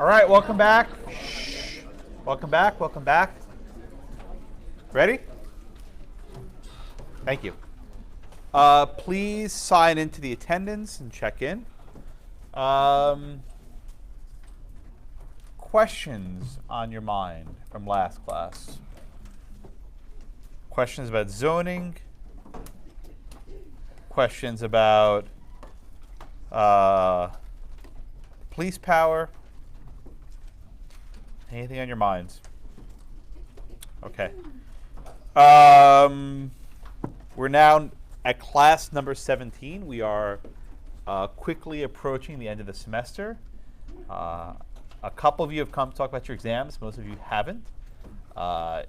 All right, welcome back. Shh. Welcome back, welcome back. Ready? Thank you. Please sign into the attendance and check in. Questions on your mind from last class? Questions about zoning? Questions about police power? Anything on your minds? Okay. We're now at class number 17. We are quickly approaching the end of the semester. A couple of you have come to talk about your exams. Most of you haven't.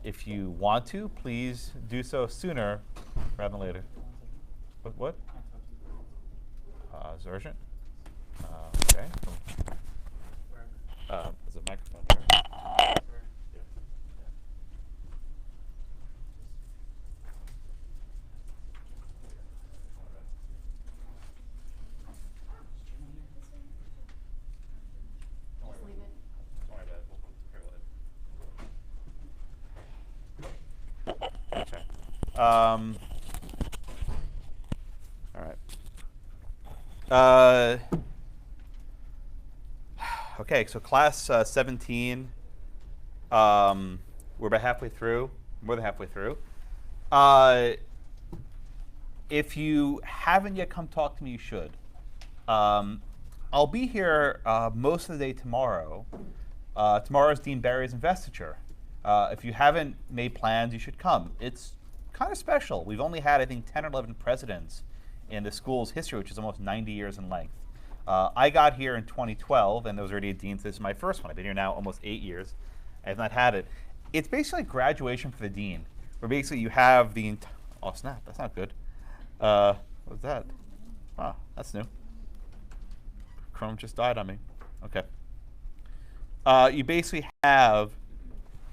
If you want to, please do so sooner rather than later. What? Is it urgent? Okay. Is a microphone here? All right. Okay, so class 17, we're about halfway through, more than halfway through. If you haven't yet come talk to me, you should. I'll be here most of the day tomorrow. Tomorrow is Dean Barry's investiture. If you haven't made plans, you should come. It's kind of special. We've only had, I think, 10 or 11 presidents in the school's history, which is almost 90 years in length. I got here in 2012, and there was already a dean, so this is my first one. I've been here now almost 8 years. I have not had it. It's basically like graduation for the dean, where basically you have the oh snap, that's not good. What was that? Wow, that's new. Chrome just died on me. Okay. You basically have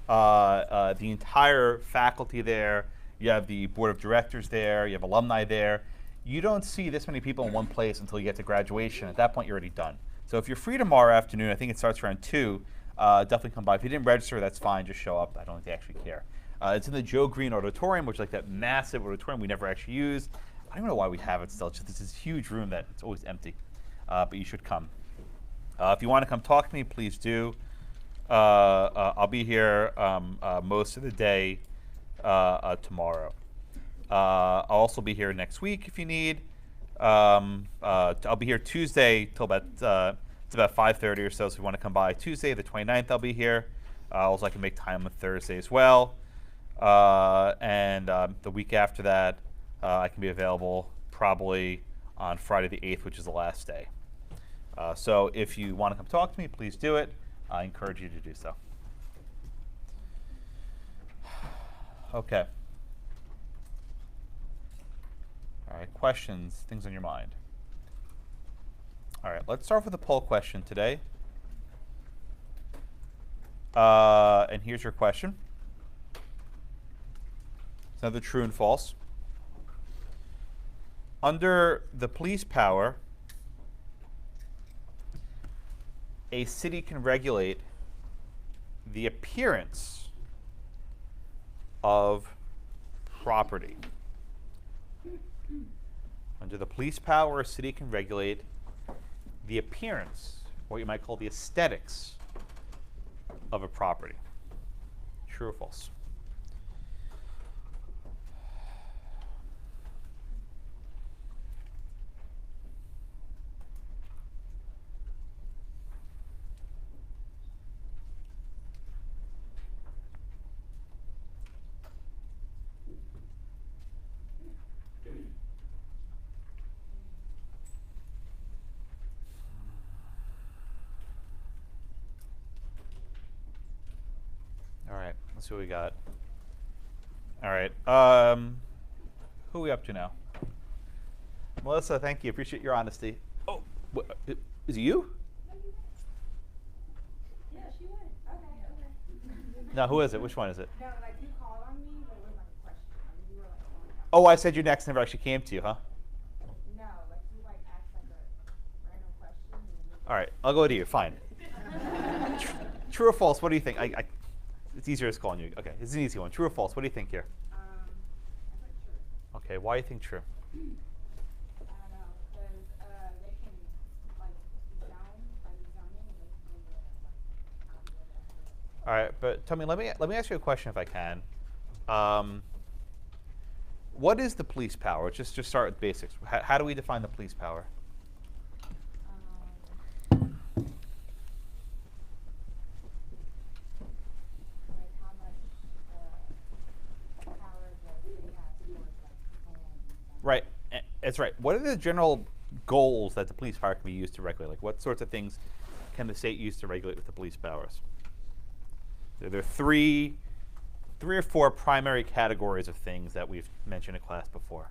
the entire faculty there. You have the board of directors there. You have alumni there. You don't see this many people in one place until you get to graduation. At that point, you're already done. So if you're free tomorrow afternoon, I think it starts around 2, definitely come by. If you didn't register, that's fine. Just show up. I don't think they actually care. It's in the Joe Green Auditorium, which is like that massive auditorium we never actually use. I don't know why we have it still. It's just this huge room that it's always empty. But you should come. If you want to come talk to me, please do. I'll be here most of the day tomorrow. I'll also be here next week if you need. I'll be here Tuesday till about it's about 5:30 or so. So if you want to come by Tuesday, the 29th, I'll be here. Also, I can make time on Thursday as well. And the week after that, I can be available probably on Friday the 8th, which is the last day. So if you want to come talk to me, please do it. I encourage you to do so. Okay. All right, questions, things on your mind. All right, let's start with a poll question today. And here's your question. It's another true and false. Under the police power, a city can regulate the appearance of property. Under the police power, a city can regulate the appearance, what you might call the aesthetics of a property. True or false? Let's see what we got. All right. Who are we up to now? Melissa, thank you. Appreciate your honesty. Oh, is it you? Yeah, she went. Okay. No, who is it? Which one is it? No, like you called on me, but it wasn't like a question. I mean, you were like, oh, I said you next never actually came to you, huh? No, like you like asked like a random question. All right, I'll go to you. Fine. True or false? What do you think? It's easier just calling you. Okay, it's an easy one. True or false? What do you think here? I put true. Okay, why do you think true? I don't know, because they can like design by designing and they can like All right, but tell me. Let me ask you a question if I can. What is the police power? Just start with basics. How do we define the police power? like how much power the city has towards like plan and Right, that's right. What are the general goals that the police power can be used to regulate? Like, what sorts of things can the state use to regulate with the police powers? There are three or four primary categories of things that we've mentioned in class before.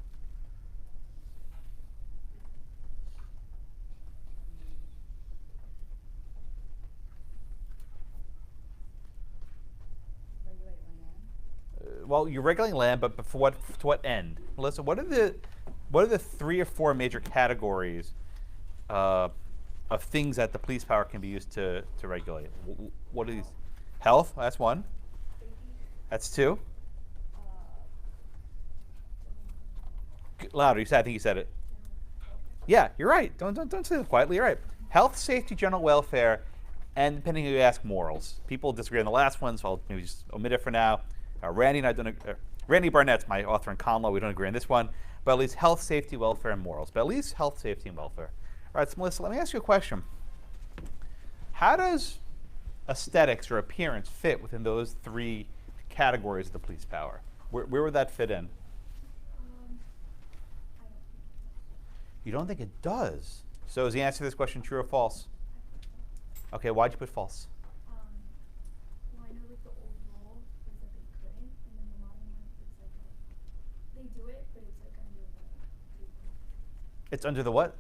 regulate land. Well, you're regulating land, but to what end? Melissa, what are the three or four major categories of things that the police power can be used to regulate? What are these? Health, that's one. That's two. Louder, I think you said it. Yeah, you're right. Don't say that quietly. You're right. Health, safety, general welfare, and depending who you ask, morals. People disagree on the last one, so I'll maybe just omit it for now. Randy and I don't. Randy Barnett's my author in common law. We don't agree on this one, but at least health, safety, welfare, and morals. But at least health, safety, and welfare. All right, so Melissa, let me ask you a question. How does aesthetics or appearance fit within those three categories of the police power? Where would that fit in? You don't think it does? So is the answer to this question true or false? Okay, why'd you put false? Well, I know like the old rule is that they couldn't, and then the modern one it's like they do it, but it's like under the table. It's under the what?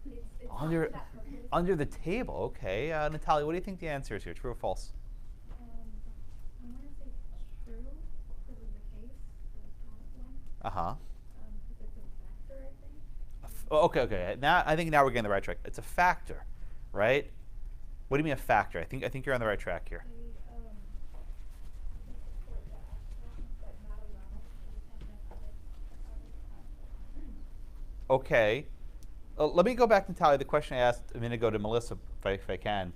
Like it's not Under for that purpose. under the table. Okay, Natalia, what do you think the answer is here? True or false? I want to say true because of the case, the current one, Uh huh. because it's a factor, I think. Okay. Now I think we're getting the right track. It's a factor, right? What do you mean a factor? I think you're on the right track here. They support the action, but not allow the Okay. Let me go back, Natalia. The question I asked a minute ago to Melissa, if I can.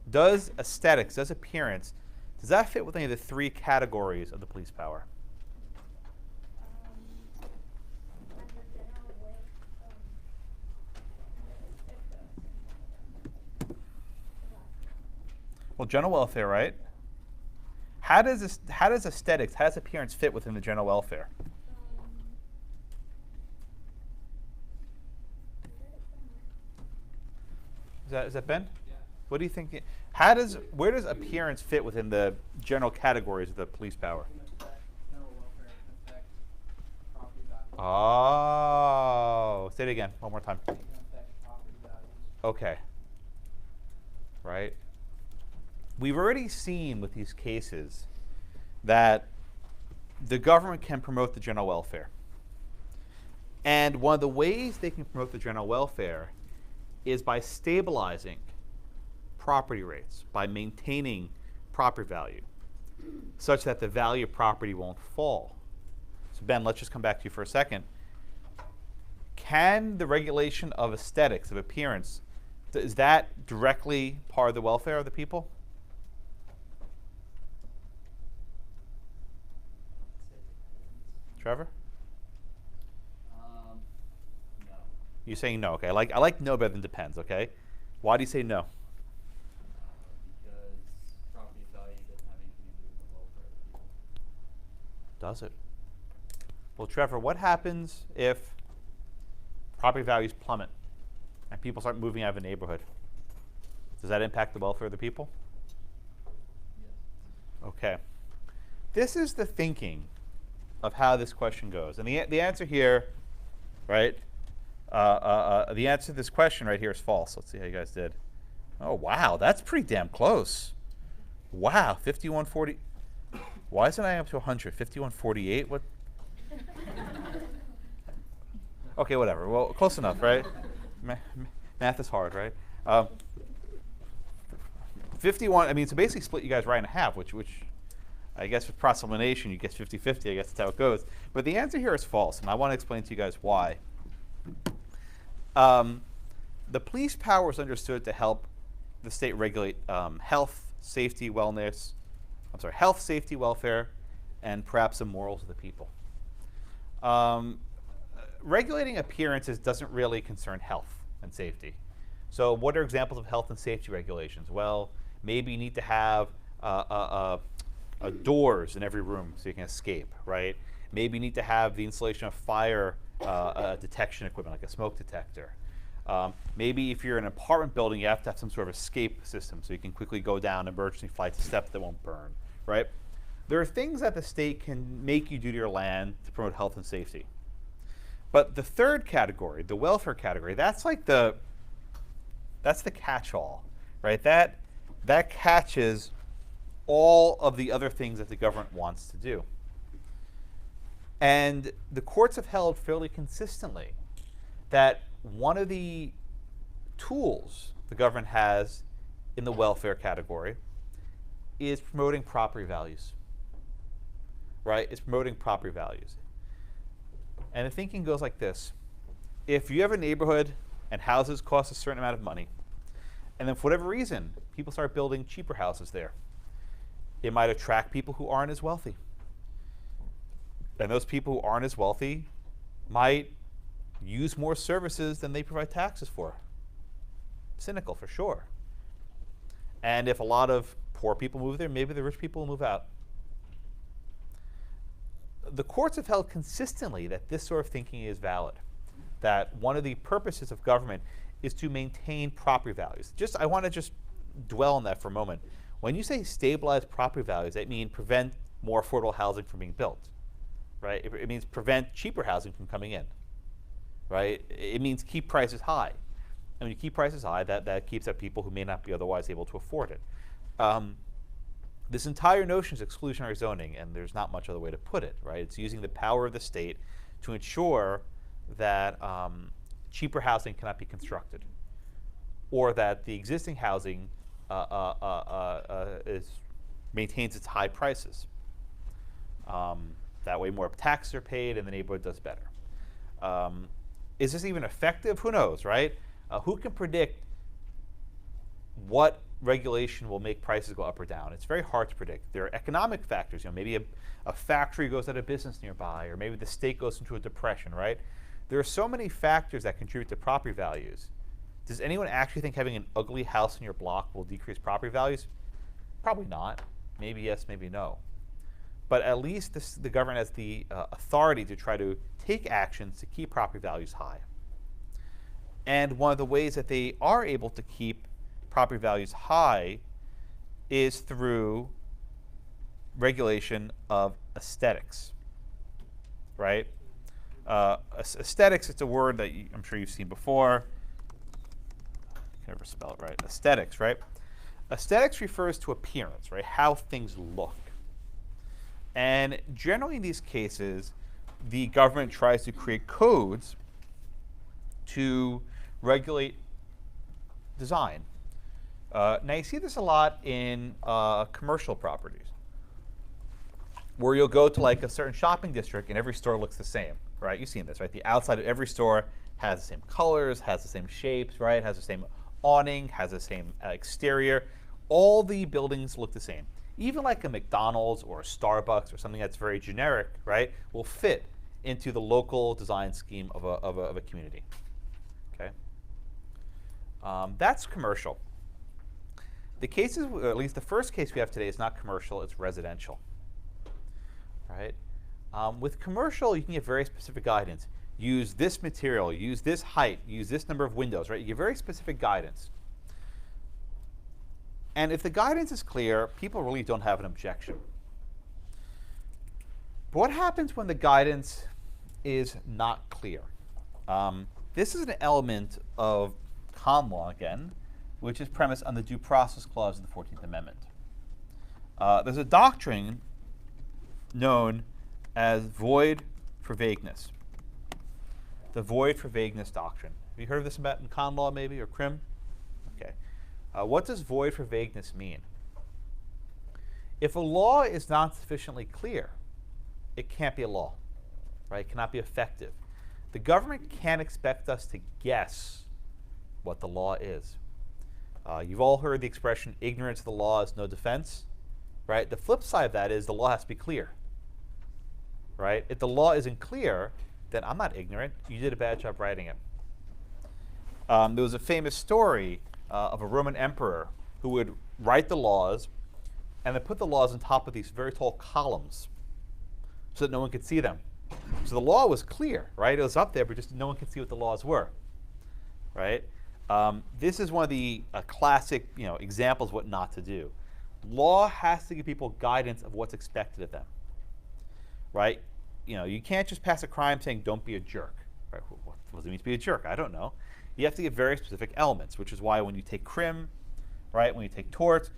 Does aesthetics, does appearance, does that fit with any of the three categories of the police power? Well, general welfare, right? How does aesthetics, how does appearance fit within the general welfare? Is that Ben? Yeah. What do you think? Where does appearance fit within the general categories of the police power? Oh, say it again, one more time. Okay. Right. We've already seen with these cases that the government can promote the general welfare. And one of the ways they can promote the general welfare is by stabilizing property rates, by maintaining property value, such that the value of property won't fall. So Ben, let's just come back to you for a second. Can the regulation of aesthetics, of appearance, is that directly part of the welfare of the people? Trevor? No. You're saying no, okay. I like no better than depends, okay? Why do you say no? Because property value doesn't have anything to do with the welfare of the people. Does it? Well, Trevor, what happens if property values plummet and people start moving out of a neighborhood? Does that impact the welfare of the people? Yes. Okay. This is the thinking of how this question goes. And the answer here, right, the answer to this question right here is false. Let's see how you guys did. Oh, wow, that's pretty damn close. Wow, 5140. Why isn't I up to 100? 5148? What? Okay, whatever. Well, close enough, right? Math is hard, right? 51, I mean, so basically split you guys right in half, which I guess with cross-elimination, you get 50-50. I guess that's how it goes. But the answer here is false, and I want to explain to you guys why. The police power was understood to help the state regulate health, safety, health, safety, welfare, and perhaps the morals of the people. Regulating appearances doesn't really concern health and safety. So what are examples of health and safety regulations? Well, maybe you need to have doors in every room so you can escape, right? Maybe you need to have the installation of fire detection equipment, like a smoke detector. Maybe if you're in an apartment building, you have to have some sort of escape system so you can quickly go down emergency flights of steps that won't burn, right? There are things that the state can make you do to your land to promote health and safety. But the third category, the welfare category, that's the catch-all, right? That catches all of the other things that the government wants to do. And the courts have held fairly consistently that one of the tools the government has in the welfare category is promoting property values, right? It's promoting property values. And the thinking goes like this. If you have a neighborhood and houses cost a certain amount of money, and then for whatever reason, people start building cheaper houses there, it might attract people who aren't as wealthy. And those people who aren't as wealthy might use more services than they provide taxes for. Cynical, for sure. And if a lot of poor people move there, maybe the rich people will move out. The courts have held consistently that this sort of thinking is valid, that one of the purposes of government is to maintain property values. I want to just dwell on that for a moment. When you say stabilize property values, that means prevent more affordable housing from being built, right? It means prevent cheaper housing from coming in, right? It means keep prices high. And when you keep prices high, that keeps out people who may not be otherwise able to afford it. This entire notion is exclusionary zoning, and there's not much other way to put it, right? It's using the power of the state to ensure that cheaper housing cannot be constructed, or that the existing housing maintains its high prices. That way more taxes are paid and the neighborhood does better. Is this even effective? Who knows, right? Who can predict what regulation will make prices go up or down? It's very hard to predict. There are economic factors. Maybe a factory goes out of business nearby, or maybe the state goes into a depression, right? There are so many factors that contribute to property values. Does anyone actually think having an ugly house in your block will decrease property values? Probably not. Maybe yes, maybe no. But at least the government has the authority to try to take actions to keep property values high. And one of the ways that they are able to keep property values high is through regulation of aesthetics, right? Aesthetics, it's a word that I'm sure you've seen before. I can never spell it right. Aesthetics, right? Aesthetics refers to appearance, right? How things look. And generally in these cases, the government tries to create codes to regulate design. Now you see this a lot in commercial properties, where you'll go to like a certain shopping district and every store looks the same, right? You've seen this, right? The outside of every store has the same colors, has the same shapes, right? Has the same awning, has the same exterior. All the buildings look the same. Even like a McDonald's or a Starbucks or something that's very generic, right, will fit into the local design scheme of a community. Okay, that's commercial. The cases, or at least the first case we have today, is not commercial; it's residential. Right? With commercial, you can get very specific guidance. Use this material, use this height, use this number of windows. Right? You get very specific guidance. And if the guidance is clear, people really don't have an objection. But what happens when the guidance is not clear? This is an element of common law, again, which is premised on the Due Process Clause of the 14th Amendment. There's a doctrine known as void for vagueness. The void for vagueness doctrine. Have you heard of this in common law, maybe, or crim? Okay. What does void for vagueness mean? If a law is not sufficiently clear, it can't be a law, right? It cannot be effective. The government can't expect us to guess what the law is. You've all heard the expression, ignorance of the law is no defense, right? The flip side of that is the law has to be clear, right? If the law isn't clear, then I'm not ignorant. You did a bad job writing it. There was a famous story of a Roman emperor who would write the laws and then put the laws on top of these very tall columns so that no one could see them. So the law was clear, right? It was up there, but just no one could see what the laws were, right? This is one of the classic, examples of what not to do. Law has to give people guidance of what's expected of them, right? You can't just pass a crime saying don't be a jerk, right? What does it mean to be a jerk? I don't know. You have to give very specific elements, which is why when you take crim, right? When you take tort,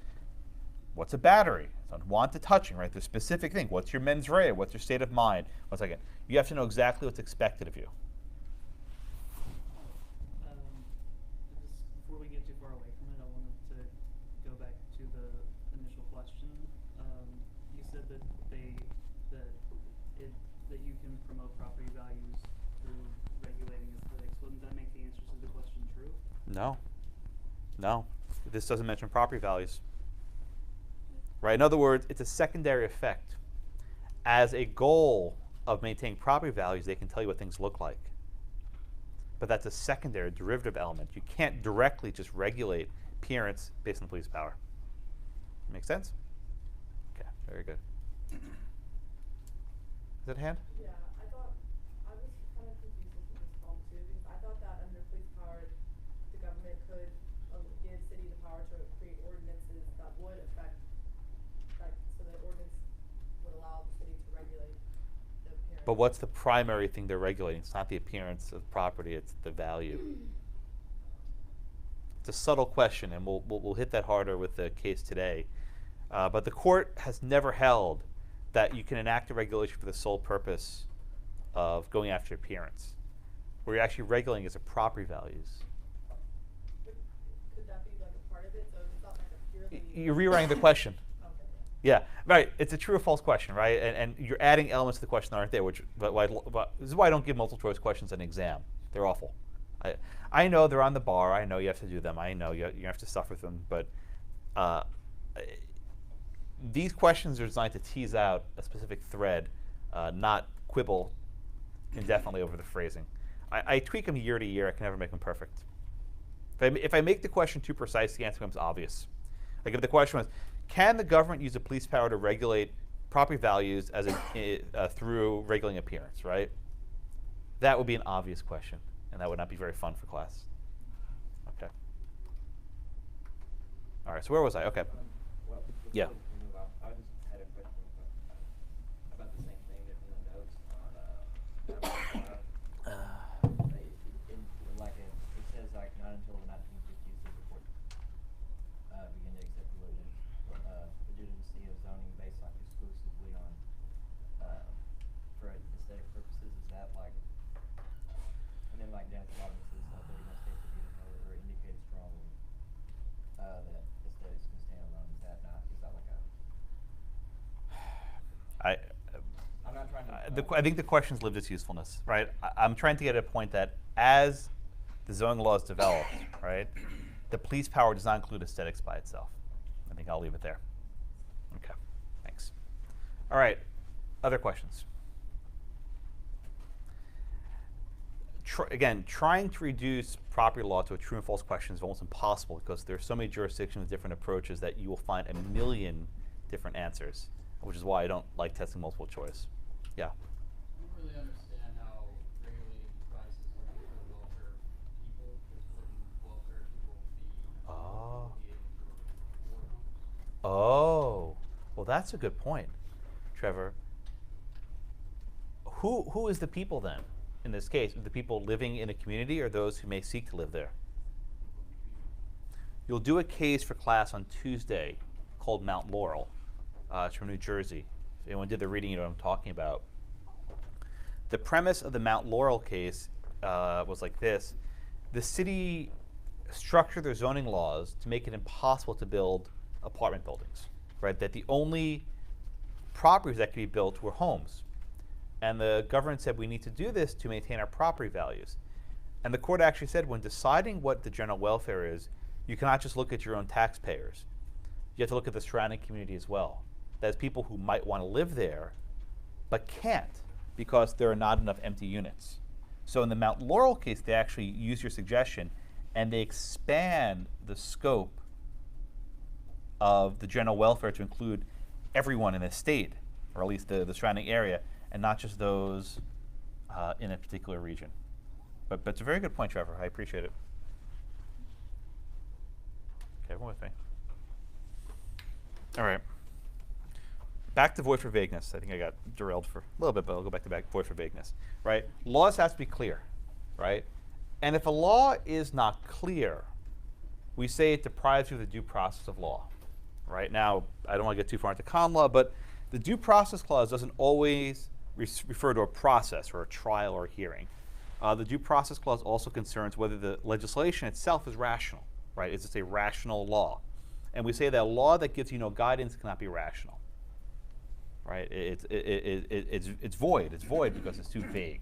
what's a battery? It's unwanted touching, right? There's specific thing. What's your mens rea? What's your state of mind? 1 second. You have to know exactly what's expected of you. Before we get too far away from it, I wanted to go back to the initial question. You said that that you can promote property values through regulating aesthetics. Wouldn't that make the answers to the question true? No. No. This doesn't mention property values. Right? In other words, it's a secondary effect. As a goal of maintaining property values, they can tell you what things look like. But that's a secondary, derivative element. You can't directly just regulate appearance based on the police power. Make sense? Okay, very good. Is that a hand? Yeah, I was kind of confused with this Prop 2 because I thought that under police power, the government could give city the power to create ordinances that would affect, so the ordinance would allow the city to regulate the appearance. But what's the primary thing they're regulating? It's not the appearance of property, it's the value. It's a subtle question, and we'll hit that harder with the case today. But the court has never held that you can enact a regulation for the sole purpose of going after appearance. Where you're actually regulating is the property values. But could that be like a part of it? So it's not like a purely... You're rewriting the question. Okay. Yeah, right. It's a true or false question, right? And you're adding elements to the question that aren't there, but this is why I don't give multiple choice questions in an exam. They're awful. I know they're on the bar. I know you have to do them. I know you have to suffer with them. But these questions are designed to tease out a specific thread, not quibble indefinitely over the phrasing. I tweak them year to year. I can never make them perfect. If I make the question too precise, the answer becomes obvious. Like if the question was, can the government use the police power to regulate property values as through regulating appearance, right? That would be an obvious question, and that would not be very fun for class. Okay. All right, so where was I? Okay. Well, Yeah. before we move on, I just had a question about the same thing in the notes on it says like not until the 1950s did the court begin to accept legitimacy of zoning based like exclusively on for aesthetic purposes. Is that like, and then like down at the bottom it says they're going to state that either or indicated strongly that aesthetics can stand alone. Is that not? Is that like a? I'm not trying to. I think the question's lived its usefulness, right? I'm trying to get at a point that as the zoning law is developed, right, the police power does not include aesthetics by itself. I think I'll leave it there. Okay, thanks. All right, other questions? Again, trying to reduce property law to a true and false question is almost impossible because there are so many jurisdictions with different approaches that you will find a million different answers, which is why I don't like testing multiple choice. Yeah? I don't really understand how regulating prices would be for the welfare of people, because wouldn't welfare people be obligated to afford homes? Oh, well, that's a good point, Trevor. Who is the people then? In this case, the people living in a community or those who may seek to live there? You'll do a case for class on Tuesday called Mount Laurel. It's from New Jersey. If anyone did the reading, you know what I'm talking about. The premise of the Mount Laurel case was like this. The city structure their zoning laws to make it impossible to build apartment buildings, right? That the only properties that could be built were homes. And the government said, we need to do this to maintain our property values. And the court actually said, when deciding what the general welfare is, you cannot just look at your own taxpayers. You have to look at the surrounding community as well. That's people who might want to live there, but can't because there are not enough empty units. So in the Mount Laurel case, they actually use your suggestion and they expand the scope of the general welfare to include everyone in the state, or at least the surrounding area, and not just those in a particular region. But it's a very good point, Trevor. I appreciate it. Okay, everyone with me? All right. Back to void for vagueness. I think I got derailed for a little bit, but I'll go back to void for vagueness. Right? Laws has to be clear, right? And if a law is not clear, we say it deprives you of the due process of law. Right? Now, I don't want to get too far into con law, but the due process clause doesn't always refer to a process or a trial or a hearing. The due process clause also concerns whether the legislation itself is rational. Right? Is it a rational law? And we say that a law that gives you no guidance cannot be rational. Right? It's void. It's void because it's too vague.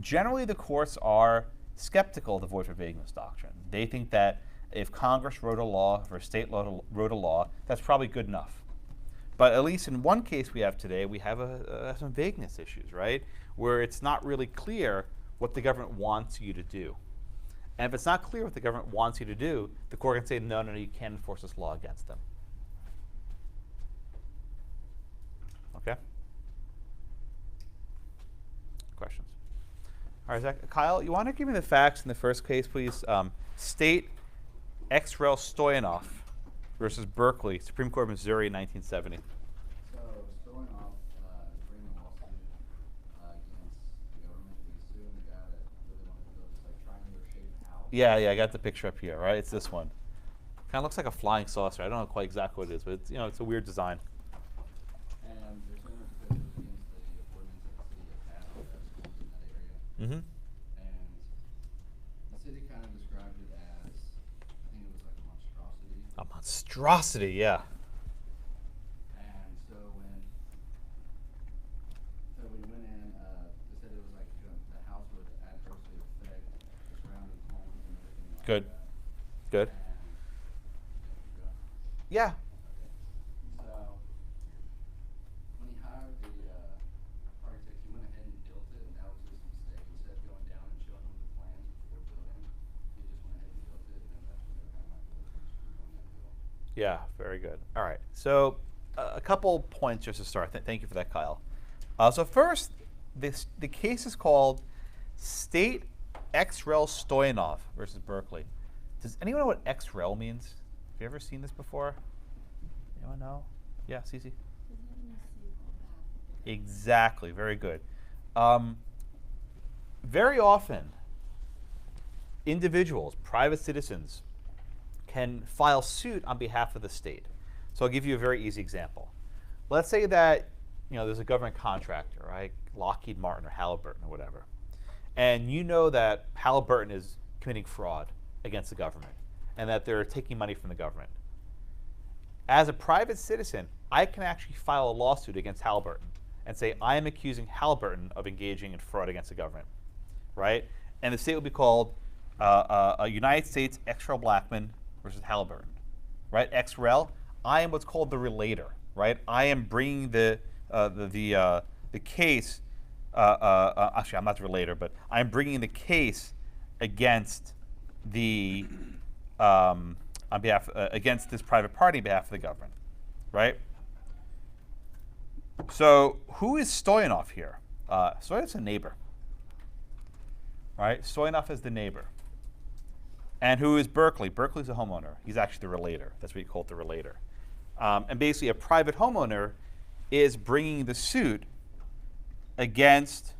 Generally, the courts are skeptical of the void for vagueness doctrine. They think that if Congress wrote a law, if a state wrote a law, that's probably good enough. But at least in one case we have today, we have some vagueness issues, right? Where it's not really clear what the government wants you to do. And if it's not clear what the government wants you to do, the court can say, no, you can't enforce this law against them. Okay? Questions? All right, Zach, Kyle, you want to give me the facts in the first case, please? State ex rel Stoyanoff versus Berkeley, Supreme Court of Missouri, 1970. So Stoyanoff bringing a lawsuit against the government. He's suing the guy that really wanted to build this like triangular shaped house. Yeah, I got the picture up here, right? It's this one. Kind of looks like a flying saucer. I don't know quite exactly what it is, but it's, it's a weird design. And they're suing it because it was against the ordinance that the city had passed that schools in that area. Mm-hmm. And the city kind of described it as, I think it was like a monstrosity. A monstrosity, yeah. And so when we went in, they said it was like the house would adversely affect the surrounding homes and everything like Good. that. Good. And Yeah. so when he hired the architect, he went ahead and built it, and that was his mistake. Instead of going down and showing them the plans before building, he just went ahead and built it, and then that's when they were kind of like, well, screw on that deal. Yeah, very good. All right. So a couple points just to start. Thank you for that, Kyle. So first, the case is called State ex rel Stoyanoff versus Berkeley. Does anyone know what ex rel means? Have you ever seen this before? Anyone know? Yeah, Cece? Exactly. Very good. Very often, individuals, private citizens, can file suit on behalf of the state. So I'll give you a very easy example. Let's say that there's a government contractor, right? Lockheed Martin or Halliburton or whatever. And you know that Halliburton is committing fraud against the government and that they're taking money from the government. As a private citizen, I can actually file a lawsuit against Halliburton and say, I am accusing Halliburton of engaging in fraud against the government, right? And the state will be called a United States ex rel Blackman versus Halliburton, right? Ex rel, I am what's called the relator, right? I am bringing the case. Actually, I'm not the relator, but I'm bringing the case against the on behalf against this private party on behalf of the government, right? So who is Stoyanoff here? Stoyanoff's a neighbor, right? Stoyanoff is the neighbor. And who is Berkeley? Berkeley's a homeowner. He's actually the relator. That's what you call it, the relator. And basically, a private homeowner is bringing the suit against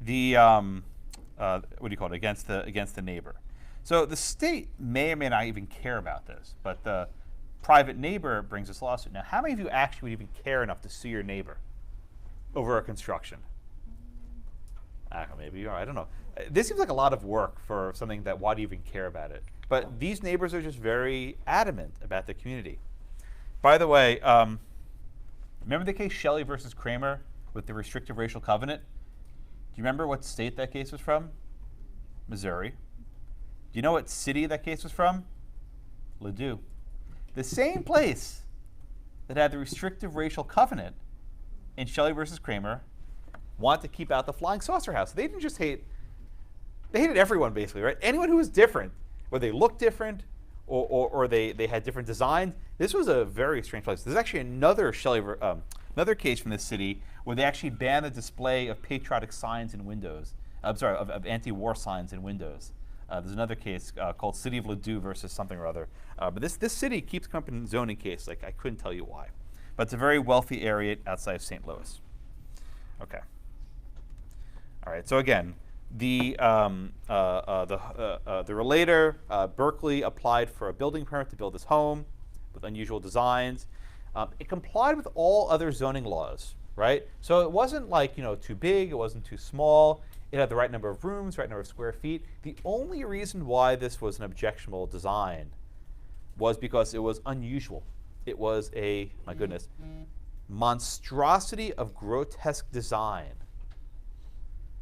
the what do you call it? Against the neighbor. So the state may or may not even care about this, but the private neighbor brings this lawsuit. Now, how many of you actually would even care enough to sue your neighbor over a construction? Maybe you are. I don't know. This seems like a lot of work for something that why do you even care about it? But these neighbors are just very adamant about the community. By the way, remember the case Shelley versus Kramer with the restrictive racial covenant? Do you remember what state that case was from? Missouri. Do you know what city that case was from? Ladue. The same place that had the restrictive racial covenant in Shelley versus Kramer wanted to keep out the flying saucer house. They didn't just hate, they hated everyone basically, right? Anyone who was different, whether they looked different or they had different designs. This was a very strange place. There's actually another another case from this city where they actually banned the display of patriotic signs in windows. I'm sorry, of anti-war signs in windows. There's another case called City of Ladue versus something or other. But this city keeps coming up in zoning case. Like I couldn't tell you why. But it's a very wealthy area outside of St. Louis. Okay. All right. So again, the relator, Berkeley, applied for a building permit to build this home with unusual designs. It complied with all other zoning laws, right? So it wasn't like too big. It wasn't too small. It had the right number of rooms, right number of square feet. The only reason why this was an objectionable design was because it was unusual. It was a, my goodness, monstrosity of grotesque design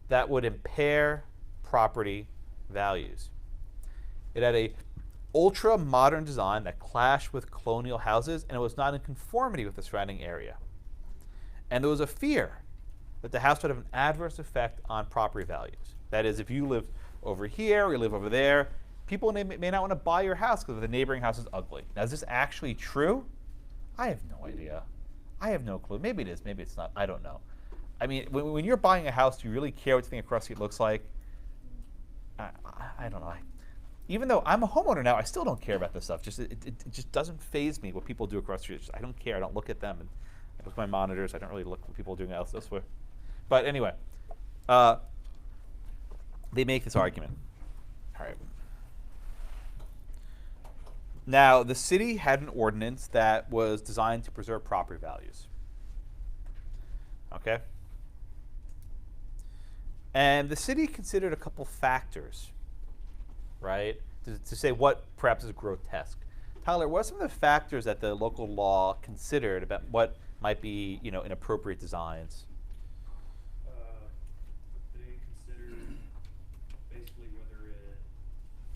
that would impair property values. It had a ultra-modern design that clashed with colonial houses, and it was not in conformity with the surrounding area. And there was a fear that the house would have an adverse effect on property values. That is, if you live over here or you live over there, people may not want to buy your house because the neighboring house is ugly. Now, is this actually true? I have no idea. I have no clue. Maybe it is, maybe it's not. I don't know. I mean, when you're buying a house, do you really care what the thing across the street looks like? I don't know. Even though I'm a homeowner now, I still don't care about this stuff. It just doesn't faze me what people do across the street. I don't care. I don't look at them. And I look at my monitors. I don't really look at what people are doing elsewhere. But anyway, they make this argument. All right. Now, the city had an ordinance that was designed to preserve property values. Okay? And the city considered a couple factors, right, to say what perhaps is grotesque. Tyler, what are some of the factors that the local law considered about what might be, inappropriate designs? They considered basically whether it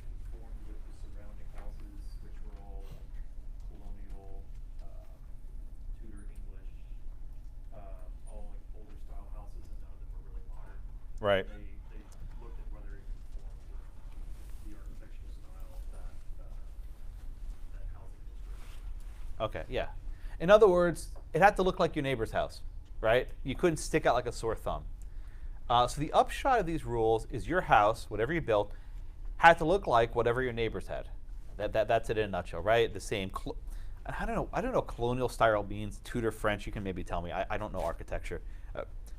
conformed with the surrounding houses, which were all colonial, Tudor English, all like older style houses, and none of them were really modern. Right. They looked at whether it conformed with the architectural style that housing district. Okay, yeah. In other words, it had to look like your neighbor's house, right? You couldn't stick out like a sore thumb. So the upshot of these rules is your house, whatever you built, had to look like whatever your neighbors had. That's it in a nutshell, right? The same. I don't know what colonial style means. Tudor French. You can maybe tell me. I don't know architecture.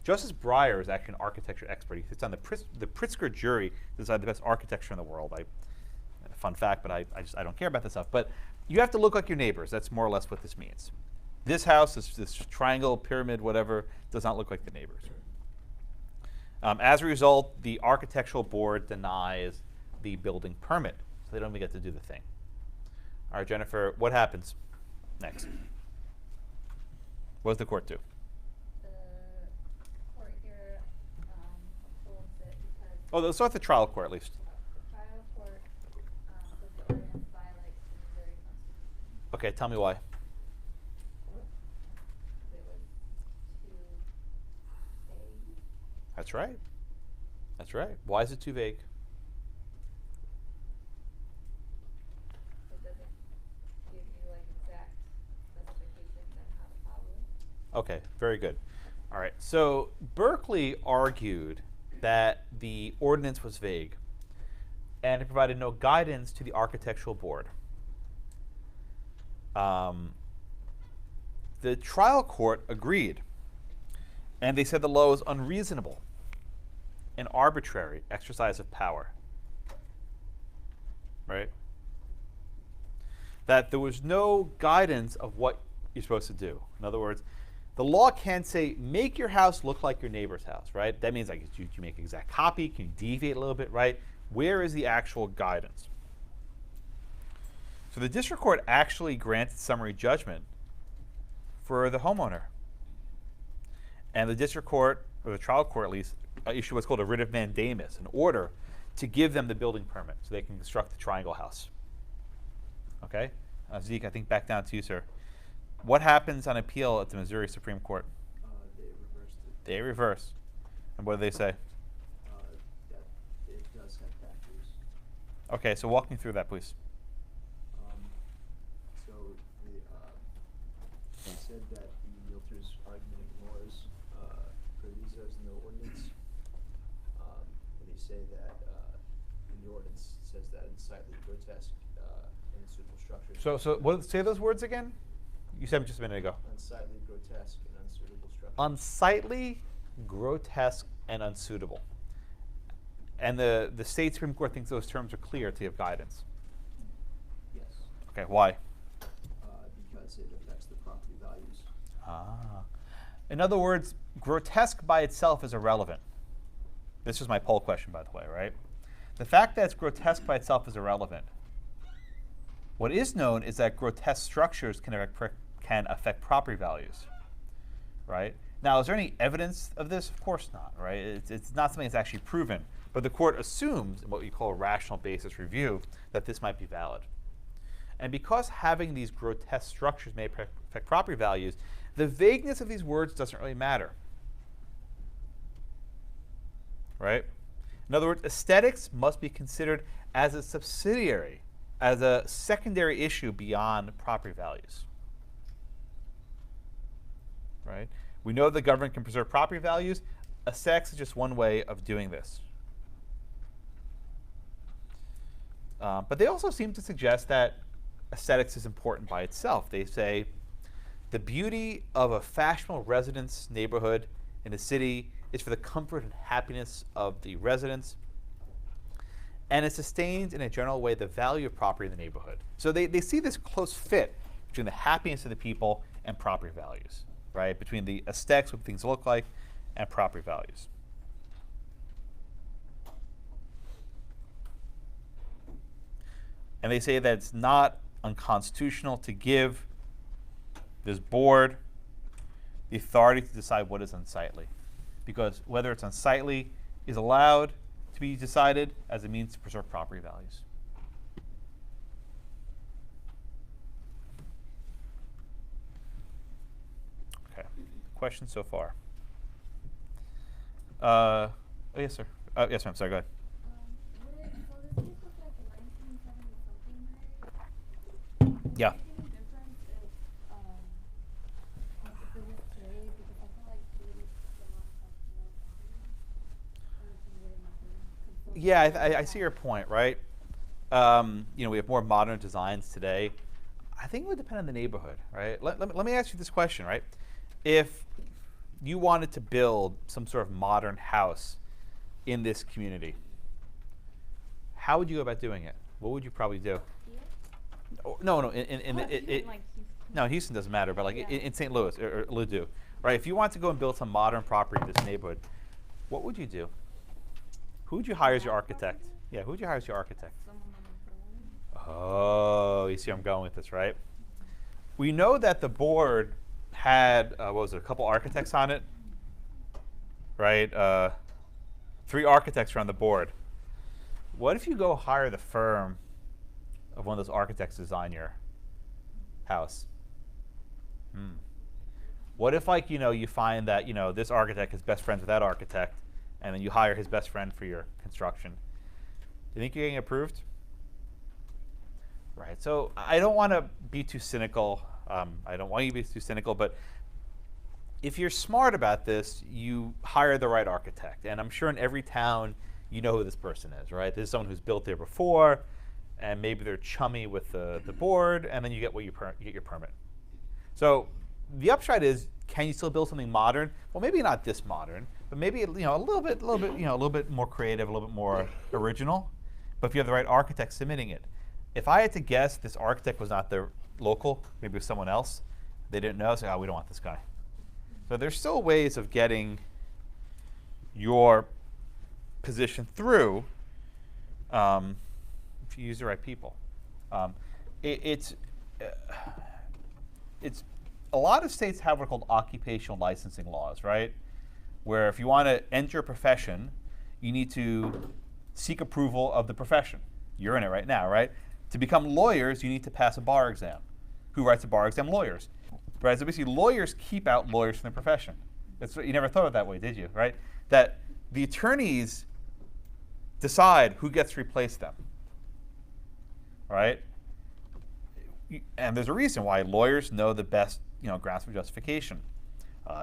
Justice Breyer is actually an architecture expert. He sits on the Pritzker jury to decide the best architecture in the world. Fun fact, but I don't care about this stuff. But you have to look like your neighbors. That's more or less what this means. This house, this triangle, pyramid, whatever, does not look like the neighbors. As a result, the architectural board denies the building permit, so they don't even get to do the thing. All right, Jennifer, what happens next? What does the court do? The court here upholds it because Oh, let's start with the trial court at least. the trial court says the ordinance violates the Missouri Constitution. Okay, tell me why. It was too vague. That's right. That's right. Why is it too vague? It doesn't give you like exact specifications on how to follow it. Okay, very good. All right, so Berkeley argued that the ordinance was vague and it provided no guidance to the architectural board. The trial court agreed, and they said the law was unreasonable, an arbitrary exercise of power, right? That there was no guidance of what you're supposed to do. In other words, The law can say, make your house look like your neighbor's house, right? That means like, do you make an exact copy? Can you deviate a little bit, right? Where is the actual guidance? So the district court actually granted summary judgment for the homeowner. And the district court, or the trial court at least, issued what's called a writ of mandamus, an order to give them the building permit so they can construct the triangle house. Okay? Zeke, I think back down to you, sir. What happens on appeal at the Missouri Supreme Court? They reversed it. They reverse. And what do they say? That it does have factors. Okay, so walk me through that, please. So they said that the realtor's argument ignores provisos in the ordinance. And they say that in the ordinance says that unsightly, grotesque, and unsuitable structures. So what, say those words again? You said them just a minute ago. Unsightly, grotesque, and unsuitable structures. Unsightly, grotesque, and unsuitable. And the state Supreme Court thinks those terms are clear to give guidance. Yes. Okay, why? Because it affects the property values. Ah. In other words, grotesque by itself is irrelevant. This is my poll question, by the way, right? The fact that it's grotesque by itself is irrelevant. What is known is that grotesque structures can affect property values, right? Now, is there any evidence of this? Of course not, right? It's not something that's actually proven. But the court assumes, in what we call a rational basis review, that this might be valid. And because having these grotesque structures may affect property values, the vagueness of these words doesn't really matter, right? In other words, aesthetics must be considered as a subsidiary, as a secondary issue beyond property values, right? We know the government can preserve property values. Aesthetics is just one way of doing this. But they also seem to suggest that aesthetics is important by itself. They say the beauty of a fashionable residence neighborhood in a city is for the comfort and happiness of the residents, and it sustains in a general way the value of property in the neighborhood. So they see this close fit between the happiness of the people and property values, right? Between the aesthetics, what things look like, and property values. And they say that it's not unconstitutional to give this board the authority to decide what is unsightly. Because whether it's unsightly is allowed to be decided as a means to preserve property values. Okay, questions so far? Oh, yes, sir. Yes, ma'am. Sorry, go ahead. So this case was like in 1970 something, right? Yeah. Would it make any difference if it was today? Because I feel like it would a lot of stuff more or it wouldn't matter. Yeah, I see your point, right? You know, we have more modern designs today. I think it would depend on the neighborhood, right? Let me ask you this question, right? If you wanted to build some sort of modern house in this community, how would you go about doing it? What would you probably do? Oh, no, no, Houston doesn't matter, but like in St. Louis or Ladue, right? If you want to go and build some modern property in this neighborhood, what would you do? Who would you hire as your architect? Yeah, who would you hire as your architect? Someone on the board. Oh, you see where I'm going with this, right? We know that the board had, what was it, a couple architects on it, right? 3 architects are on the board. What if you go hire the firm of one of those architects to design your house? What if, like, you find that, this architect is best friends with that architect, and then you hire his best friend for your construction? Do you think you're getting approved? Right, so I don't want to be too cynical. I don't want you to be too cynical, but if you're smart about this, you hire the right architect. And I'm sure in every town, you know who this person is, right? This is someone who's built there before, and maybe they're chummy with the board, and then you get you get your permit. So the upside is, can you still build something modern? Well, maybe not this modern, but maybe a little bit more creative, a little bit more original. But if you have the right architect submitting it, if I had to guess, this architect was not the local, maybe it was someone else. They didn't know, so we don't want this guy. So there's still ways of getting your position through if you use the right people. It's a lot of states have what are called occupational licensing laws, right? Where if you want to enter a profession, you need to seek approval of the profession. You're in it right now, right? To become lawyers, you need to pass a bar exam. Who writes a bar exam? Lawyers. Right? So basically, lawyers keep out lawyers from the profession. That's what, you never thought of it that way, did you? Right? That the attorneys decide who gets to replace them. Right? And there's a reason why lawyers know the best, grounds for justification.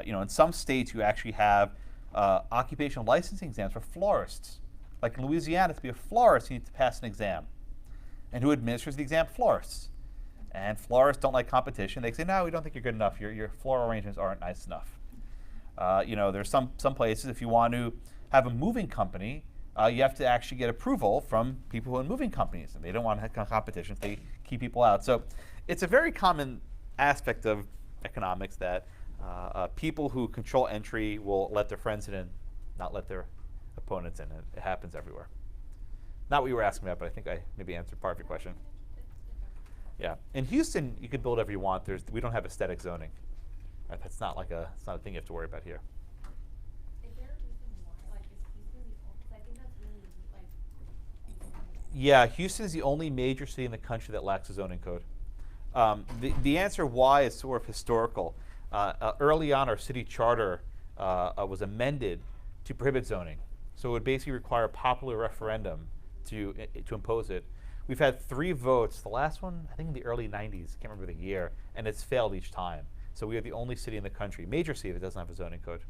In some states, you actually have occupational licensing exams for florists. Like in Louisiana, to be a florist, you need to pass an exam. And who administers the exam? Florists. And florists don't like competition. They say, no, we don't think you're good enough. Your floral arrangements aren't nice enough. There's some places, if you want to have a moving company, you have to actually get approval from people who own moving companies. And they don't want to have competition. They keep people out. So it's a very common aspect of economics that people who control entry will let their friends in, not let their opponents in. It happens everywhere. Not what you were asking about, but I think I maybe answered part of your question. Yeah, in Houston, you can build whatever you want. We don't have aesthetic zoning. Right? It's not a thing you have to worry about here. Is there a reason why? Like, is Houston the only? Because I think that's really Yeah, Houston is the only major city in the country that lacks a zoning code. The answer why is sort of historical. Early on, our city charter was amended to prohibit zoning. So it would basically require a popular referendum to impose it. We've had 3 votes. The last one, I think in the early 90s, can't remember the year, and it's failed each time. So we are the only city in the country, major city, that doesn't have a zoning code.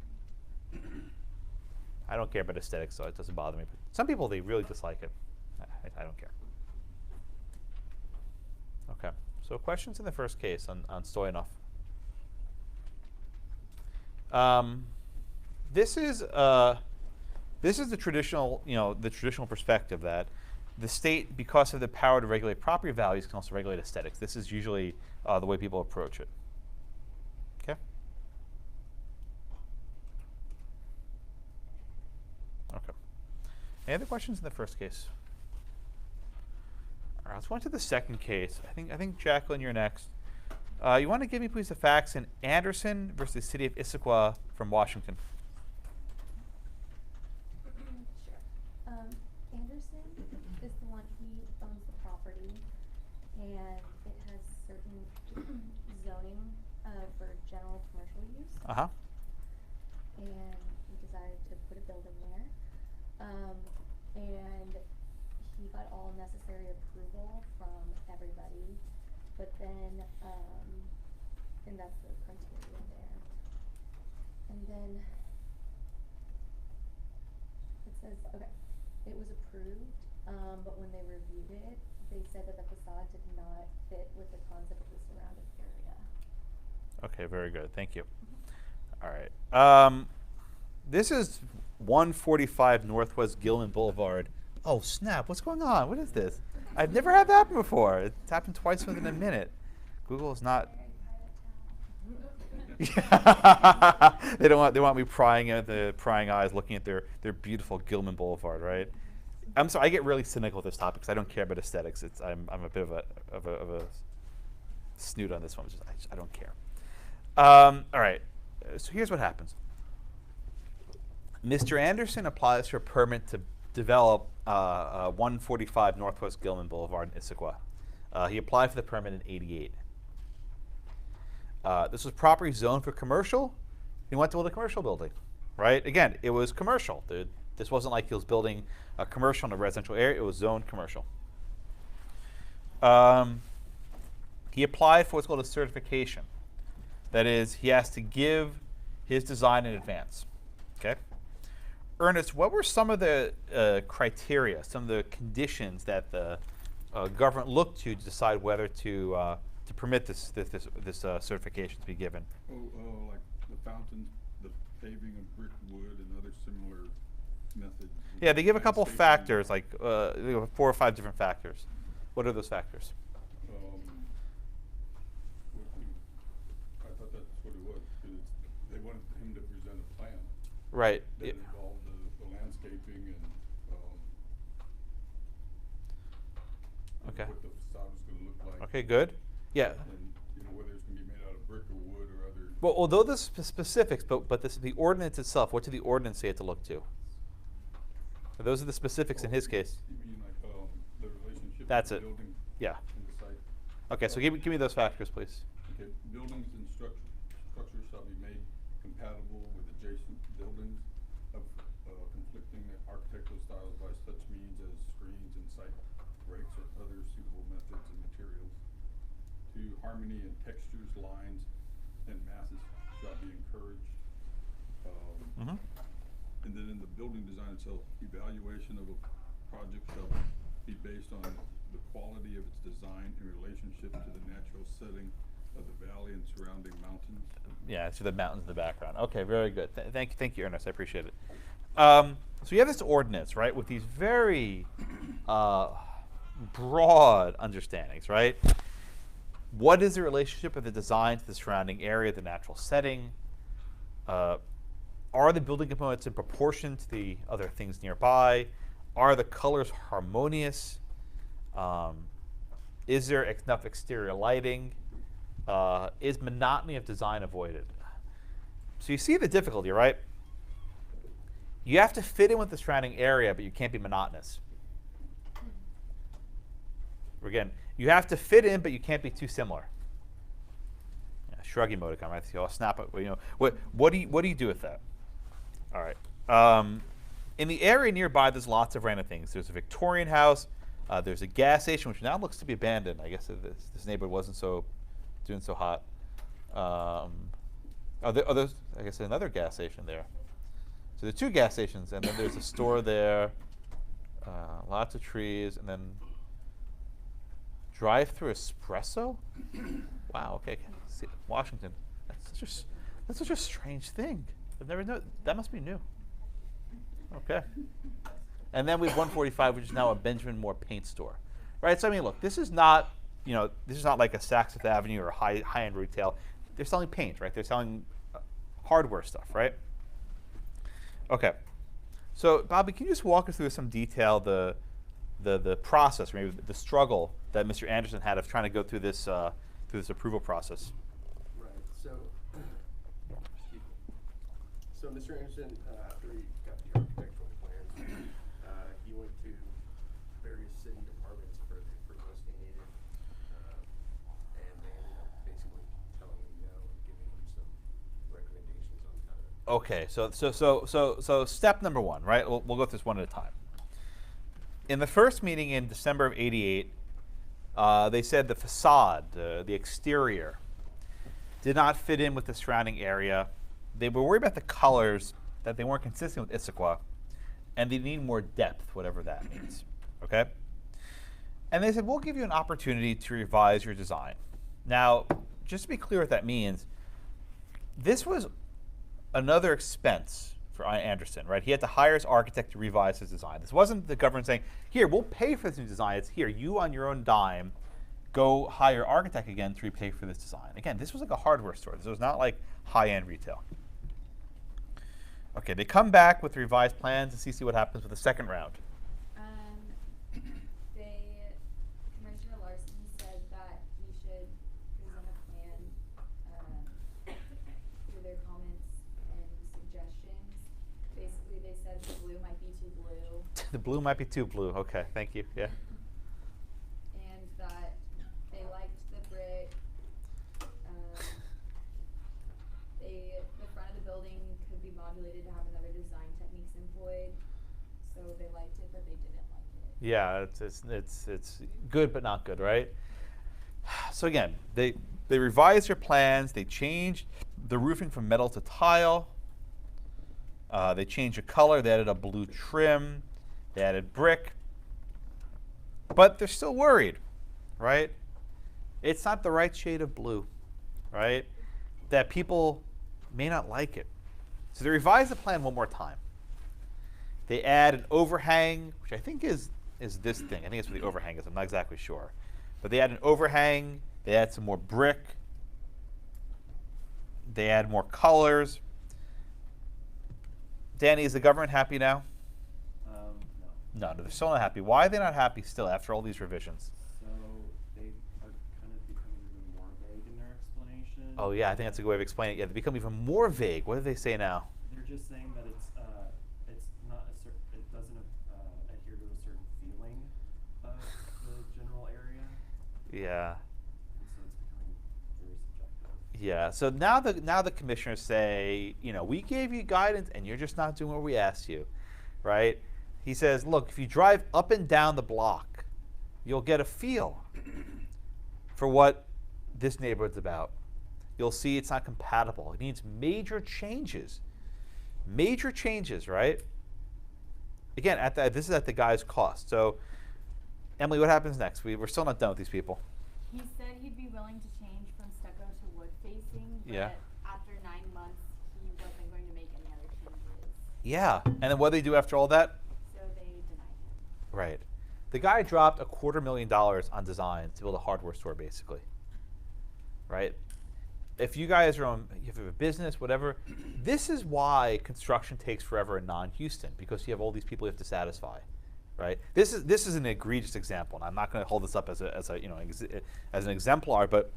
I don't care about aesthetics, so it doesn't bother me. But some people, they really dislike it. I don't care. Okay, so questions in the first case on Stoyanoff. This is the traditional, the traditional perspective that the state, because of the power to regulate property values, can also regulate aesthetics. This is usually the way people approach it. Okay. Okay. Any other questions in the first case? All right, let's go on to the second case. I think Jacqueline, you're next. You want to give me, please, the facts in Anderson versus the city of Issaquah from Washington. Sure. Anderson is the one, he owns the property, and it has certain zoning for general commercial use. Uh-huh. And he decided to put a building there. And he got all necessary approval from everybody, but then, and that's the criteria there. And then it says, okay, it was approved, but when they reviewed it, they said that the facade did not fit with the concept of the surrounding area. Okay, very good. Thank you. All right. This is 145 Northwest Gilman Boulevard. Oh, snap. What's going on? What is this? I've never had that happen before. It's happened twice within a minute. Google is not... they want me prying eyes looking at their beautiful Gilman Boulevard, right? I'm sorry, I get really cynical with this topic because I don't care about aesthetics. I'm a bit of a snoot on this one. I don't care. All right. So here's what happens. Mr. Anderson applies for a permit to develop 145 Northwest Gilman Boulevard in Issaquah. He applied for the permit in '88. This was property zoned for commercial. He went to build a commercial building, right? Again, it was commercial. This wasn't like he was building a commercial in a residential area. It was zoned commercial. He applied for what's called a certification. That is, he has to give his design in advance. Okay. Ernest, what were some of the criteria, some of the conditions that the government looked to decide whether to permit this certification to be given? Like the fountains, the paving of brick, wood, and other similar methods. Yeah, they give a couple factors, like 4 or 5 different factors. What are those factors? I thought that's what it was. They wanted wanted him to present a plan Right. that involved the landscaping and, Okay. what the facade was gonna look like. Okay, good. Yeah. And, you know, whether it's gonna be made out of brick or wood or other. Well, although the specifics, but this, the ordinance itself, what did the ordinance say it to look to? Those are the specifics in his case. You mean like, the relationship That's of the it. building Yeah. and the site? Okay, so give me those factors, please. Okay, buildings and structures shall be made compatible with adjacent buildings of conflicting architectural styles by such means as screens and site breaks or other suitable methods and materials. 2, harmony in textures, lines, and masses shall be encouraged. Mm-hmm. And then in the building design itself, evaluation of a project shall be based on the quality of its design in relationship to the natural setting of the valley and surrounding mountains. Yeah, to the mountains in the background. Okay, very good. Thank you, Ernest. I appreciate it. So you have this ordinance, right, with these very broad understandings, right? What is the relationship of the design to the surrounding area, the natural setting? Are the building components in proportion to the other things nearby? Are the colors harmonious? Is there enough exterior lighting? Is monotony of design avoided? So you see the difficulty, right? You have to fit in with the surrounding area, but you can't be monotonous. Again, you have to fit in, but you can't be too similar. Yeah, shrug emoticon, right? So I'll snap it. You know, what do you do with that? All right. In the area nearby, there's lots of random things. There's a Victorian house. There's a gas station, which now looks to be abandoned. I guess this neighborhood wasn't doing so hot. There's, I guess, another gas station there. So there are 2 gas stations, and then there's a store there. Lots of trees, and then drive-through espresso. Wow. Okay. See, Washington. That's such a strange thing. I've never known. That must be new. Okay. And then we have 145, which is now a Benjamin Moore paint store, right? So I mean, look, this is not, this is not like a Saks Fifth Avenue or high-end retail. They're selling paint, right? They're selling hardware stuff, right? Okay. So Bobby, can you just walk us through some detail the process, or maybe the struggle that Mr. Anderson had of trying to go through this approval process? Right. So Mr. Anderson, after he got the architectural plans, he went to various city departments for most they needed, and they ended up basically telling him no and giving him some recommendations on how to. Okay, so step number 1, right? We'll go through this one at a time. In the first meeting in December of '88, they said the facade, the exterior, did not fit in with the surrounding area. They were worried about the colors, that they weren't consistent with Issaquah, and they need more depth, whatever that means. Okay? And they said, we'll give you an opportunity to revise your design. Now, just to be clear what that means, this was another expense for Anderson, right? He had to hire his architect to revise his design. This wasn't the government saying, here, we'll pay for this new design. It's here, you on your own dime, go hire an architect again to repay for this design. Again, this was like a hardware store. This was not like high-end retail. Okay, they come back with revised plans and see what happens with the second round. Commissioner Larson said that he should present a plan for their comments and suggestions. Basically, they said the blue might be too blue. The blue might be too blue. Okay, thank you. Yeah. And that they liked the brick. The front of the building could be modulated to have another design techniques employed. So they liked it, but they didn't like it. Yeah, it's good but not good, right? So again, they revised their plans. They changed the roofing from metal to tile. They changed the color. They added a blue trim. They added brick. But they're still worried, right? It's not the right shade of blue, right? That people may not like it. So they revised the plan one more time. They add an overhang, which I think is this thing. I think it's what the overhang is. I'm not exactly sure. But they add an overhang. They add some more brick. They add more colors. Danny, is the government happy now? No. No, they're still not happy. Why are they not happy still after all these revisions? So they are kind of becoming even more vague in their explanation. Oh yeah, I think that's a good way of explaining it. Yeah, they become even more vague. What do they say now? They're just saying that it's not a certain, it doesn't adhere to a certain feeling of the general area. Yeah. And so it's becoming very subjective. Yeah. So now the commissioners say, you know, we gave you guidance and you're just not doing what we asked you, right? He says, look, if you drive up and down the block, you'll get a feel for what this neighborhood's about. You'll see it's not compatible. It needs major changes. Major changes, right? Again, this is at the guy's cost. So, Emily, what happens next? We're still not done with these people. He said he'd be willing to change from stucco to wood facing, but Yeah. after 9 months, he wasn't going to make any other changes. Yeah. And then what do they do after all that? So they denied him. Right. The guy dropped $250,000 on design to build a hardware store, basically. Right? If you guys are on, if you have a business, whatever, this is why construction takes forever in non-Houston, because you have all these people you have to satisfy, right? This is an egregious example, and I'm not going to hold this up as an exemplar, but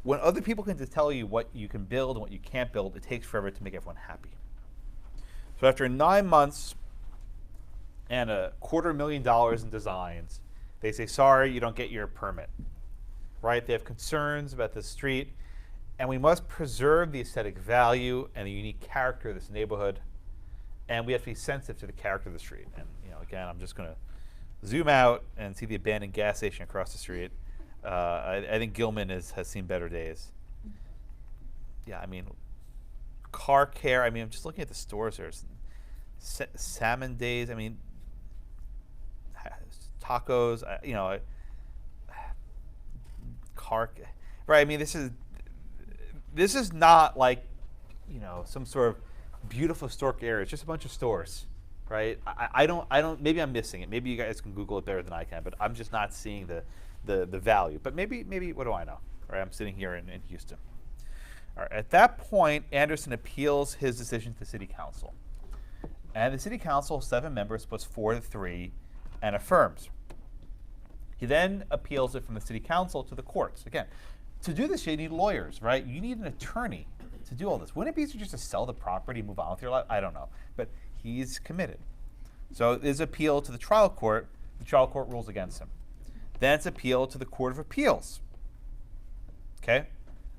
when other people can just tell you what you can build and what you can't build, it takes forever to make everyone happy. So after 9 months and $250,000 in designs, they say, sorry, you don't get your permit, right? They have concerns about the street. And we must preserve the aesthetic value and the unique character of this neighborhood. And we have to be sensitive to the character of the street. And again, I'm just going to zoom out and see the abandoned gas station across the street. I think Gilman has seen better days. Yeah, I mean, car care. I mean, I'm just looking at the stores. There's Salmon Days. I mean, tacos. Right. I mean, this is not like, some sort of beautiful historic area. It's just a bunch of stores, right? I don't. Maybe I'm missing it. Maybe you guys can Google it better than I can. But I'm just not seeing the value. But maybe what do I know? Right? I'm sitting here in Houston. All right. At that point, Anderson appeals his decision to City Council, and the City Council, 7 members, puts 4-3, and affirms. He then appeals it from the City Council to the courts. Again, to do this, you need lawyers, right? You need an attorney to do all this. Wouldn't it be easier just to sell the property and move on with your life? I don't know. But he's committed. So it is appealed to the trial court. The trial court rules against him. Then it's appealed to the Court of Appeals. Okay?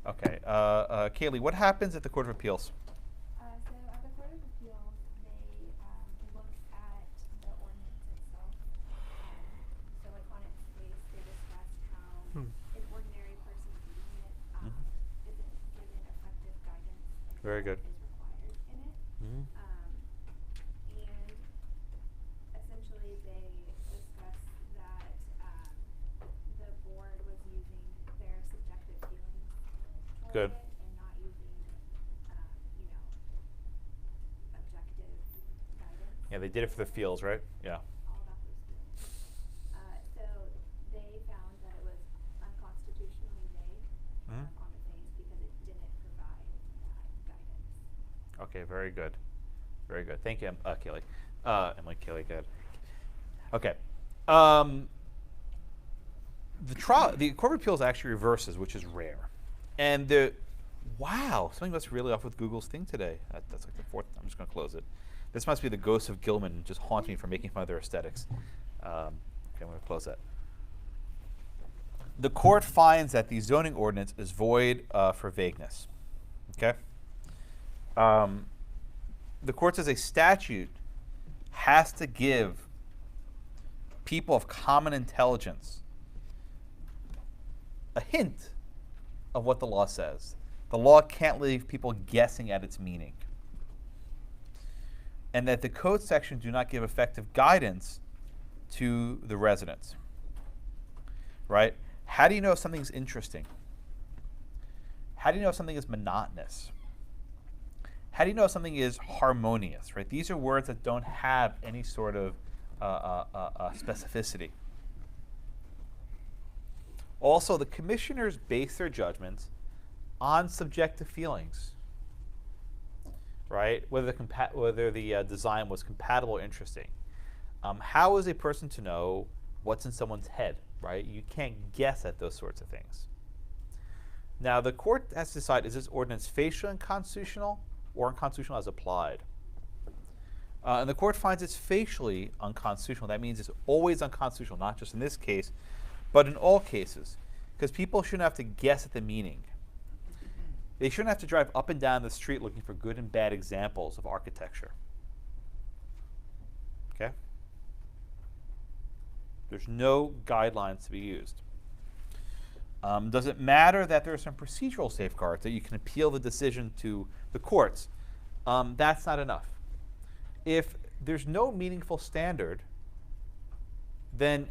Okay. Kaylee, what happens at the Court of Appeals? So at the Court of Appeals, they look at the ordinance itself. So like on its face, they discuss how an ordinary person reading it isn't given effective guidance and Very good. is required in it. And essentially they discuss that the board was using their subjective feelings toward Good. it and not using, objective guidance. Yeah, they did it for the fields, right? Yeah. All about those feelings. So they found that it was unconstitutionally vague on the face because it didn't provide that guidance. Okay, very good. Very good. Thank you, Kaylee. Emily, Kaylee, good. Okay. The Court of Appeals actually reverses, which is rare. And something that's really off with Google's thing today. That's like the 4th. I'm just going to close it. This must be the ghost of Gilman just haunting me for making fun of their aesthetics. Okay, I'm going to close that. The court finds that the zoning ordinance is void for vagueness. Okay? The court says a statute has to give people of common intelligence a hint of what the law says. The law can't leave people guessing at its meaning. And that the code section do not give effective guidance to the residents. Right? How do you know if something's interesting? How do you know if something is monotonous? How do you know if something is harmonious? Right? These are words that don't have any sort of specificity. Also, the commissioners base their judgments on subjective feelings. right? Whether the design was compatible or interesting. How is a person to know what's in someone's head, right? You can't guess at those sorts of things. Now, the court has to decide, is this ordinance facial and constitutional or unconstitutional as applied? And the court finds it's facially unconstitutional. That means it's always unconstitutional, not just in this case, but in all cases, because people shouldn't have to guess at the meaning. They shouldn't have to drive up and down the street looking for good and bad examples of architecture. Okay? There's no guidelines to be used. Does it matter that there are some procedural safeguards, that you can appeal the decision to the courts? That's not enough. If there's no meaningful standard, then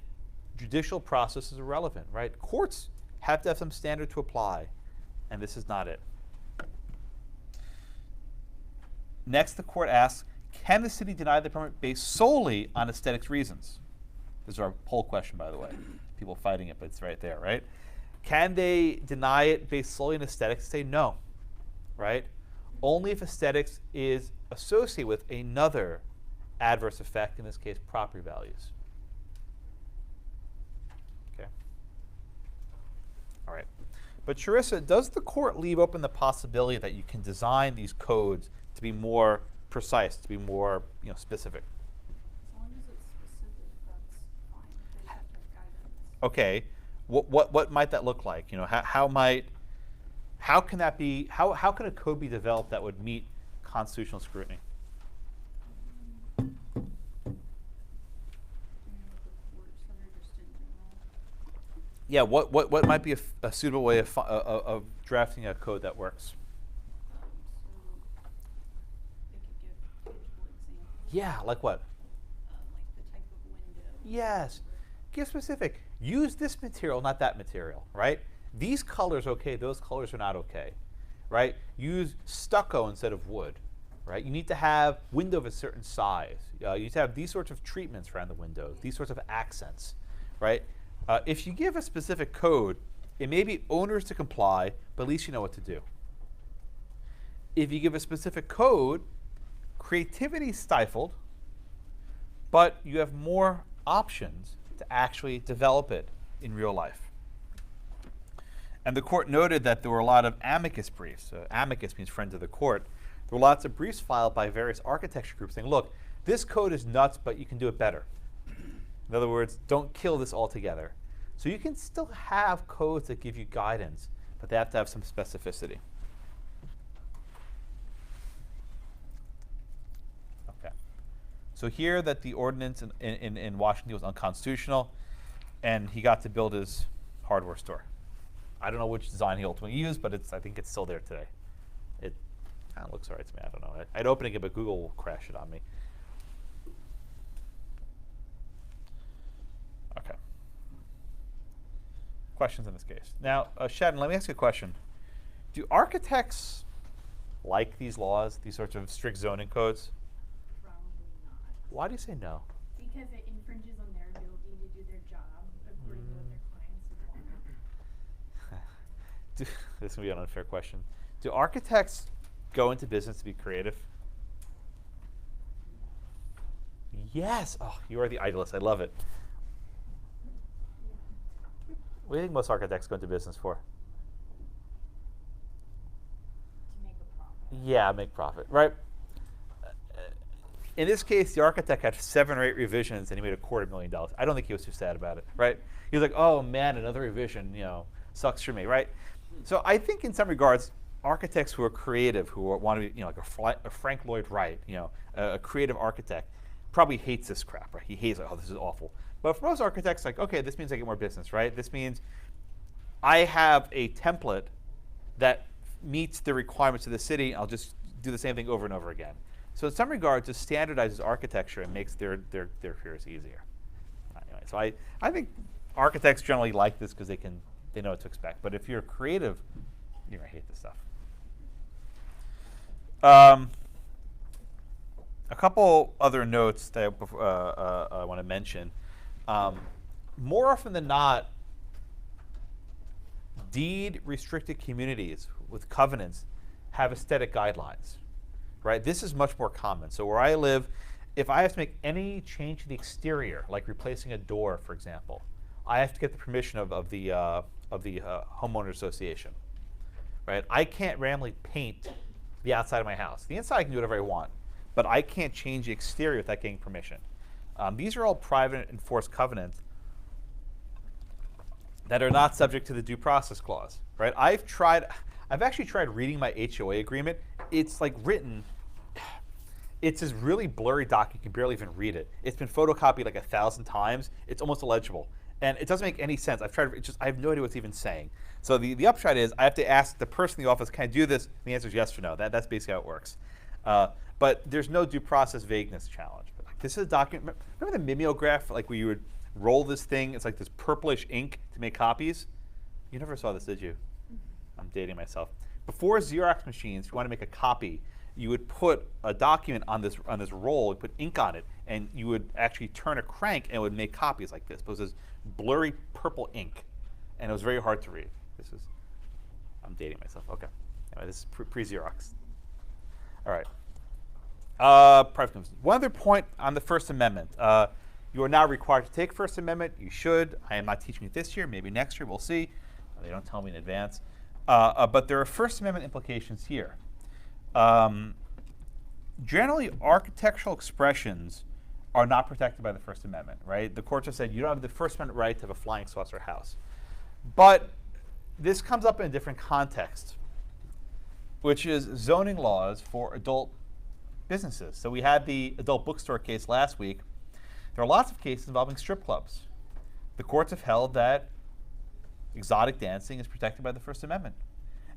judicial process is irrelevant, right? Courts have to have some standard to apply, and this is not it. Next, the court asks, can the city deny the permit based solely on aesthetics reasons? This is our poll question, by the way. People fighting it, but it's right there, right? Can they deny it based solely on aesthetics? Say no, right? Only if aesthetics is associated with another adverse effect, in this case, property values. Okay. All right. But Charissa, does the court leave open the possibility that you can design these codes to be more precise, to be more, specific? As long as it's specific, that's fine. They have to have guidance. Okay. What might that look like? How can that be? How can a code be developed that would meet constitutional scrutiny? Yeah. What might be a suitable way of drafting a code that works? So they could give tangible examples. Yeah. Like what? Like the type of window. Yes. Give specific. Use this material, not that material, right? These colors okay, those colors are not okay, right? Use stucco instead of wood, right? You need to have window of a certain size. You need to have these sorts of treatments around the windows, these sorts of accents, right? If you give a specific code, it may be onerous to comply, but at least you know what to do. If you give a specific code, creativity is stifled, but you have more options to actually develop it in real life. And the court noted that there were a lot of amicus briefs. Amicus means friends of the court. There were lots of briefs filed by various architecture groups saying, look, this code is nuts, but you can do it better. In other words, don't kill this altogether. So you can still have codes that give you guidance, but they have to have some specificity. Okay. So here that the ordinance in Washington was unconstitutional, and he got to build his hardware store. I don't know which design he ultimately used, but I think it's still there today. It kind of looks all right to me. I don't know. I'd open it, but Google will crash it on me. Okay. Questions in this case. Now, Shadden, let me ask you a question. Do architects like these laws, these sorts of strict zoning codes? Probably not. Why do you say no? Because it infringes on their ability to do their job according to what their clients would want. This is going to be an unfair question. Do architects go into business to be creative? Yes. Oh, you are the idealist. I love it. What do you think most architects go into business for? To make a profit. Yeah, make profit, right? In this case, the architect had 7 or 8 revisions, and he made $250,000. I don't think he was too sad about it, right? He was like, "Oh man, another revision, sucks for me," right? So I think, in some regards, architects who are creative, who want to be, like a Frank Lloyd Wright, a creative architect, probably hates this crap, right? He hates it. Oh, this is awful. But for most architects, like, okay, this means I get more business, right? This means I have a template that meets the requirements of the city. I'll just do the same thing over and over again. So in some regards, it standardizes architecture and makes their careers easier. Anyway, so I think architects generally like this because they know what to expect. But if you're creative, you're gonna hate this stuff. A couple other notes that I want to mention. More often than not, deed-restricted communities with covenants have aesthetic guidelines. right? This is much more common. So where I live, if I have to make any change to the exterior, like replacing a door, for example, I have to get the permission of the homeowner association, right? I can't randomly paint the outside of my house. The inside I can do whatever I want, but I can't change the exterior without getting permission. These are all private enforced covenants that are not subject to the due process clause, right? I've actually tried reading my HOA agreement. It's like written, it's this really blurry doc, you can barely even read it. It's been photocopied like 1,000 times. It's almost illegible. And it doesn't make any sense. I've tried, I have no idea what it's even saying. So the upshot is I have to ask the person in the office, can I do this? And the answer is yes or no. That's basically how it works. But there's no due process vagueness challenge. But like, this is a document. Remember the mimeograph, like where you would roll this thing? It's like this purplish ink to make copies. You never saw this, did you? I'm dating myself. Before Xerox machines, if you want to make a copy, you would put a document on this roll, you put ink on it, and you would actually turn a crank and it would make copies like this. But it was this blurry purple ink, and it was very hard to read. I'm dating myself. Okay. Anyway, this is pre-Xerox. All right. One other point on the First Amendment. You are now required to take First Amendment. You should. I am not teaching it this year. Maybe next year. We'll see. They don't tell me in advance. But there are First Amendment implications here. Generally, architectural expressions are not protected by the First Amendment, right? The courts have said you don't have the First Amendment right to have a flying saucer house. But this comes up in a different context, which is zoning laws for adult businesses. So we had the adult bookstore case last week. There are lots of cases involving strip clubs. The courts have held that exotic dancing is protected by the First Amendment.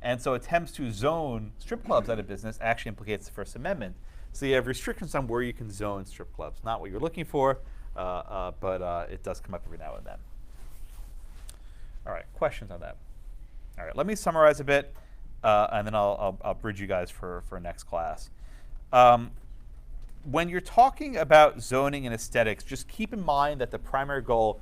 And so attempts to zone strip clubs out of business actually implicates the First Amendment. So you have restrictions on where you can zone strip clubs. Not what you're looking for, but it does come up every now and then. All right, questions on that? All right, let me summarize a bit, and then I'll bridge you guys for next class. When you're talking about zoning and aesthetics, just keep in mind that the primary goal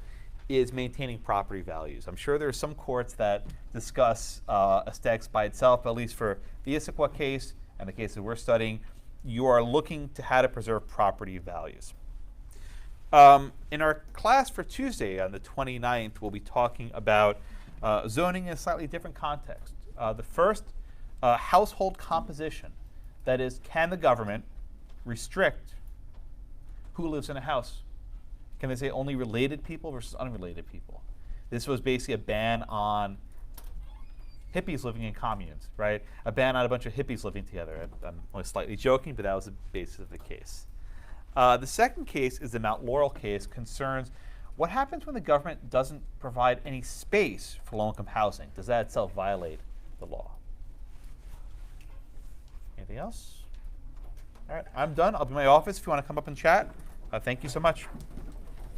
is maintaining property values. I'm sure there are some courts that discuss aesthetics by itself, but at least for the Issaquah case and the cases we're studying, you are looking to how to preserve property values. In our class for Tuesday on the 29th, we'll be talking about zoning in a slightly different context. The first, household composition. That is, can the government restrict who lives in a house? Can they say only related people versus unrelated people? This was basically a ban on hippies living in communes, right? A ban on a bunch of hippies living together. I'm only slightly joking, but that was the basis of the case. The second case is the Mount Laurel case, concerns what happens when the government doesn't provide any space for low-income housing. Does that itself violate the law? Anything else? All right, I'm done. I'll be in my office if you want to come up and chat. Thank you so much.